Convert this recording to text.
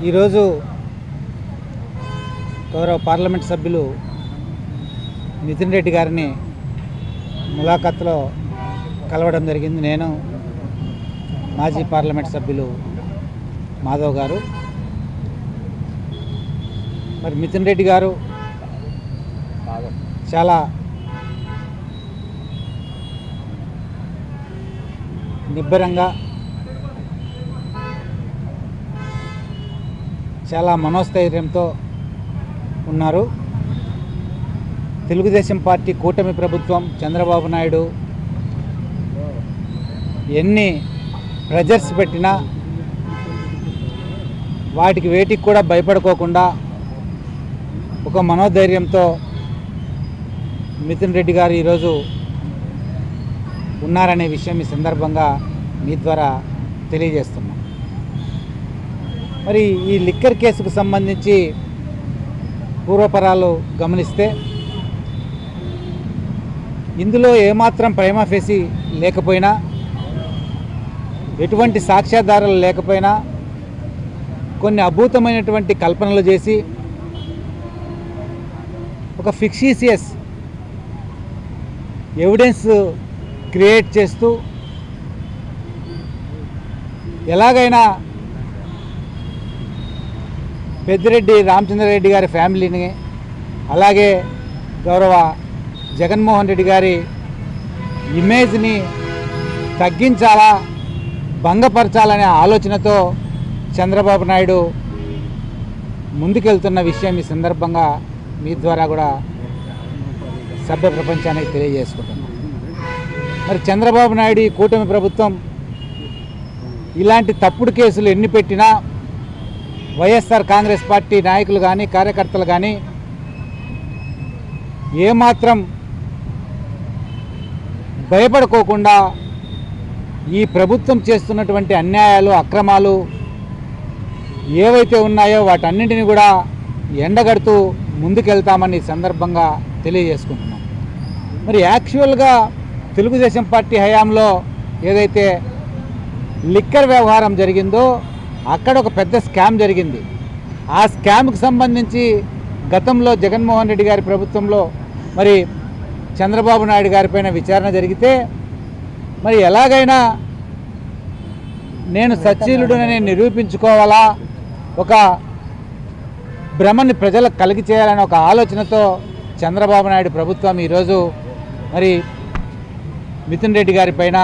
ఈరోజు గౌరవ పార్లమెంట్ సభ్యులు మిథున్ రెడ్డి గారిని ములాఖాత్లో కలవడం జరిగింది. నేను మాజీ పార్లమెంట్ సభ్యులు మాధవ్ గారు. మరి మిథున్ రెడ్డి గారు చాలా నిబ్బరంగా, చాలా మనోస్థైర్యంతో ఉన్నారు. తెలుగుదేశం పార్టీ కూటమి ప్రభుత్వం, చంద్రబాబు నాయుడు ఎన్ని ప్రెజర్స్ పెట్టినా వాటికి వేటికి కూడా భయపడుకోకుండా ఒక మనోధైర్యంతో మిథున్ రెడ్డి గారు ఈరోజు ఉన్నారనే విషయం ఈ సందర్భంగా మీ ద్వారా తెలియజేస్తున్నాం. మరి ఈ లిక్కర్ కేసుకు సంబంధించి పూర్వపరాలు గమనిస్తే ఇందులో ఏమాత్రం ప్రైమా ఫేసి లేకపోయినా, ఎటువంటి సాక్ష్యాధారాలు లేకపోయినా కొన్ని అద్భుతమైనటువంటి కల్పనలు చేసి ఒక ఫిక్షీసియస్ ఎవిడెన్స్ క్రియేట్ చేస్తూ ఎలాగైనా పెద్దిరెడ్డి రామచంద్రారెడ్డి గారి ఫ్యామిలీని, అలాగే గౌరవ జగన్మోహన్ రెడ్డి గారి ఇమేజ్ని తగ్గించాలా, భంగపరచాలనే ఆలోచనతో చంద్రబాబు నాయుడు ముందుకెళ్తున్న విషయం ఈ సందర్భంగా మీ ద్వారా కూడా సభ్య ప్రపంచానికి తెలియజేసుకుంటున్నాం. మరి చంద్రబాబు నాయుడు ఈ కూటమి ప్రభుత్వం ఇలాంటి తప్పుడు కేసులు ఎన్ని పెట్టినా వైఎస్ఆర్ కాంగ్రెస్ పార్టీ నాయకులు కానీ, కార్యకర్తలు కానీ ఏమాత్రం భయపడుకోకుండా ఈ ప్రభుత్వం చేస్తున్నటువంటి అన్యాయాలు, అక్రమాలు ఏవైతే ఉన్నాయో వాటన్నింటినీ కూడా ఎండగడుతూ ముందుకెళ్తామని సందర్భంగా తెలియజేసుకుంటున్నాం. మరి యాక్చువల్గా తెలుగుదేశం పార్టీ హయాంలో ఏదైతే లిక్కర్ వ్యవహారం జరిగిందో అక్కడ ఒక పెద్ద స్కామ్ జరిగింది. ఆ స్కామ్కి సంబంధించి గతంలో జగన్మోహన్ రెడ్డి గారి ప్రభుత్వంలో మరి చంద్రబాబు నాయుడు గారిపైన విచారణ జరిగితే మరి ఎలాగైనా నేను సచ్చీలుడని నిరూపించుకోవాలా, ఒక భ్రమని ప్రజలకు కలిగి చేయాలనే ఒక ఆలోచనతో చంద్రబాబు నాయుడు ప్రభుత్వం ఈరోజు మరి మిథున్ రెడ్డి గారి పైన